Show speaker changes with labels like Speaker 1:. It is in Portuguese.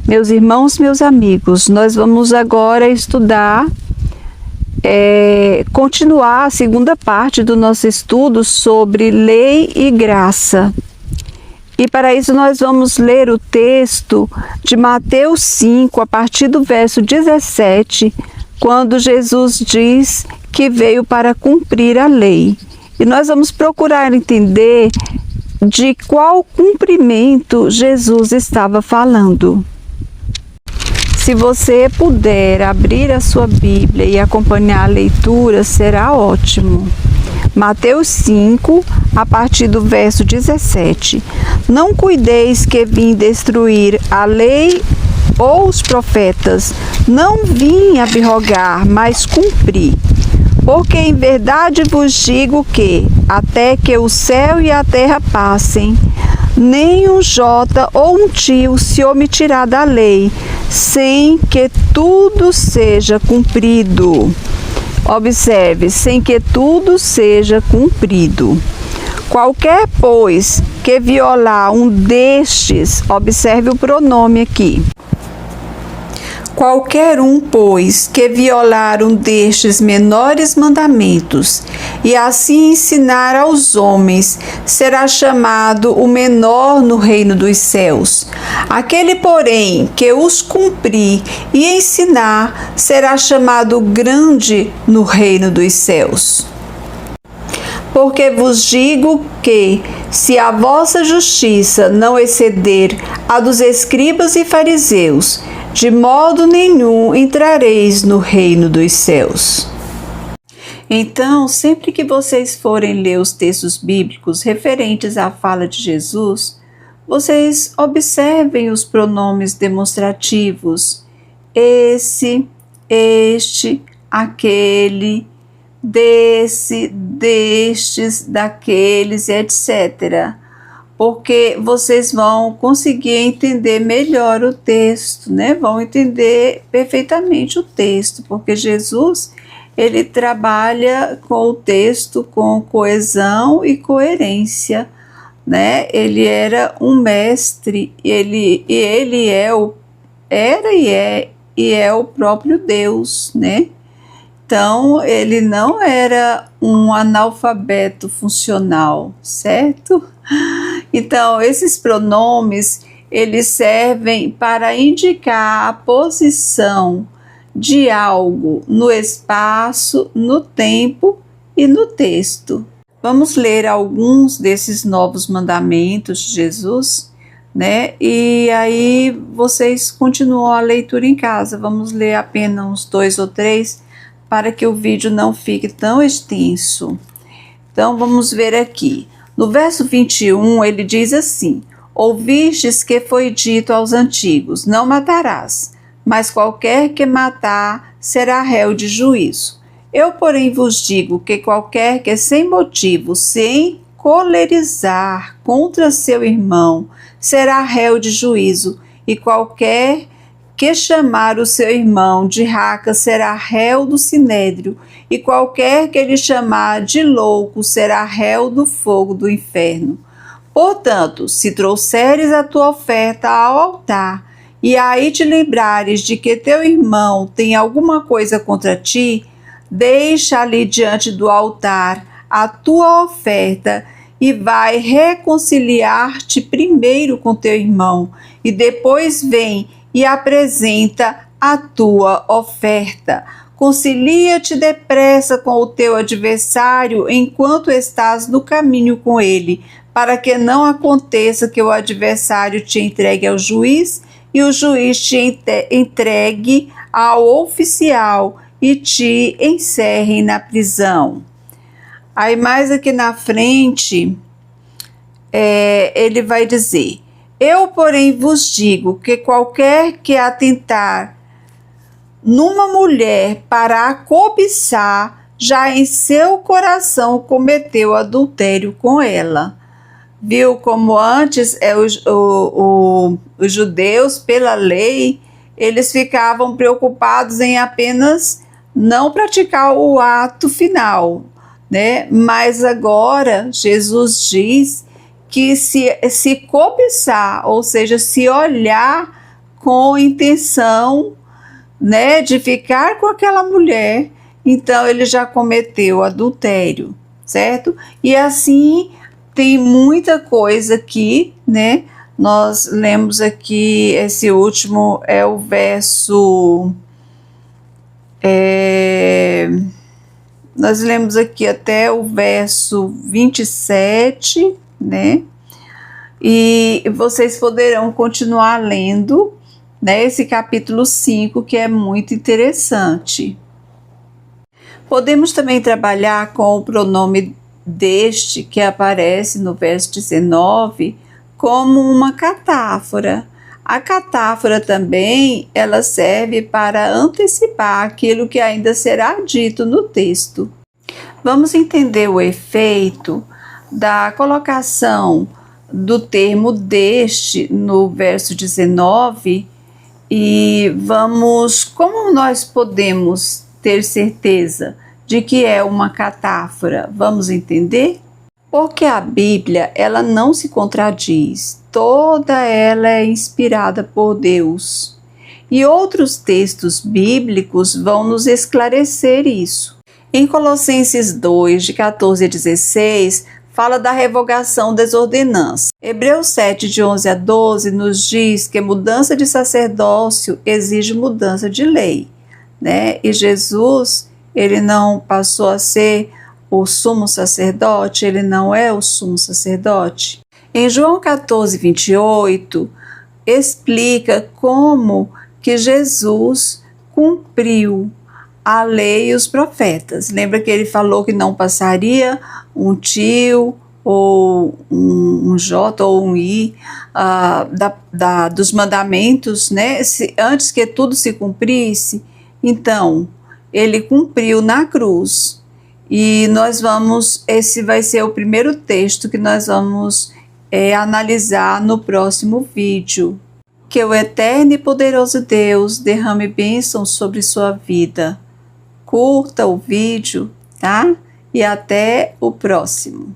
Speaker 1: Meus irmãos, meus amigos, nós vamos agora estudar, continuar a segunda parte do nosso estudo sobre lei e graça. E para isso nós vamos ler o texto de Mateus 5, a partir do verso 17, quando Jesus diz que veio para cumprir a lei. E nós vamos procurar entender de qual cumprimento Jesus estava falando. Se você puder abrir a sua Bíblia e acompanhar a leitura, será ótimo. Mateus 5, a partir do verso 17. Não cuideis que vim destruir a lei ou os profetas. Não vim abrogar, mas cumprir. Porque em verdade vos digo que, até que o céu e a terra passem, nem um jota ou um tio se omitirá da lei, sem que tudo seja cumprido. Observe, sem que tudo seja cumprido. Qualquer, pois, que violar um destes, observe o pronome aqui. Qualquer um, pois, que violar um destes menores mandamentos e assim ensinar aos homens, será chamado o menor no reino dos céus. Aquele, porém, que os cumprir e ensinar, será chamado grande no reino dos céus. Porque vos digo que, se a vossa justiça não exceder a dos escribas e fariseus, de modo nenhum entrareis no reino dos céus. Então, sempre que vocês forem ler os textos bíblicos referentes à fala de Jesus, vocês observem os pronomes demonstrativos: esse, este, aquele, desse, destes, daqueles, etc. Porque vocês vão conseguir entender melhor o texto, né? Vão entender perfeitamente o texto, porque Jesus, ele trabalha com o texto com coesão e coerência, né? Ele era um mestre, ele é o próprio Deus, né? Então, ele não era um analfabeto funcional, certo? Então, esses pronomes, eles servem para indicar a posição de algo no espaço, no tempo e no texto. Vamos ler alguns desses novos mandamentos de Jesus, né? E aí vocês continuam a leitura em casa. Vamos ler apenas uns 2 ou 3 para que o vídeo não fique tão extenso. Então, vamos ver aqui. No verso 21, ele diz assim: ouvistes que foi dito aos antigos, não matarás, mas qualquer que matar será réu de juízo. Eu, porém, vos digo que qualquer que sem motivo se encolerizar contra seu irmão será réu de juízo, e qualquer que chamar o seu irmão de raca será réu do sinédrio, e qualquer que lhe chamar de louco será réu do fogo do inferno. Portanto, se trouxeres a tua oferta ao altar, e aí te lembrares de que teu irmão tem alguma coisa contra ti, deixa ali diante do altar a tua oferta, e vai reconciliar-te primeiro com teu irmão, e depois vem e apresenta a tua oferta. Concilia-te depressa com o teu adversário enquanto estás no caminho com ele, para que não aconteça que o adversário te entregue ao juiz e o juiz te entregue ao oficial e te encerre na prisão. Aí mais aqui na frente, ele vai dizer: eu, porém, vos digo que qualquer que atentar numa mulher para a cobiçar, já em seu coração cometeu adultério com ela. Viu como antes os judeus, pela lei, eles ficavam preocupados em apenas não praticar o ato final, né? Mas agora Jesus diz que se cobiçar, ou seja, se olhar com intenção, né, de ficar com aquela mulher, então ele já cometeu adultério, certo? E assim tem muita coisa aqui, né? Nós lemos aqui, esse último é o verso, nós lemos aqui até o verso 27, né? E vocês poderão continuar lendo, né, esse capítulo 5, que é muito interessante. Podemos também trabalhar com o pronome deste, que aparece no verso 19, como uma catáfora. A catáfora também, ela serve para antecipar aquilo que ainda será dito no texto. Vamos entender o efeito da colocação do termo deste no verso 19 e como nós podemos ter certeza de que é uma catáfora? Vamos entender? Porque a Bíblia, ela não se contradiz, toda ela é inspirada por Deus. E outros textos bíblicos vão nos esclarecer isso. Em Colossenses 2, de 14 a 16, fala da revogação das ordenanças. Hebreus 7, de 11 a 12, nos diz que mudança de sacerdócio exige mudança de lei, né? E Jesus, ele não passou a ser o sumo sacerdote, ele não é o sumo sacerdote. Em João 14, 28, explica como que Jesus cumpriu a lei e os profetas. Lembra que ele falou que não passaria um tio ou um J ou um I dos mandamentos, né? Antes que tudo se cumprisse. Então, ele cumpriu na cruz. E esse vai ser o primeiro texto que nós vamos analisar no próximo vídeo. Que o eterno e poderoso Deus derrame bênçãos sobre sua vida. Curta o vídeo, tá? E até o próximo.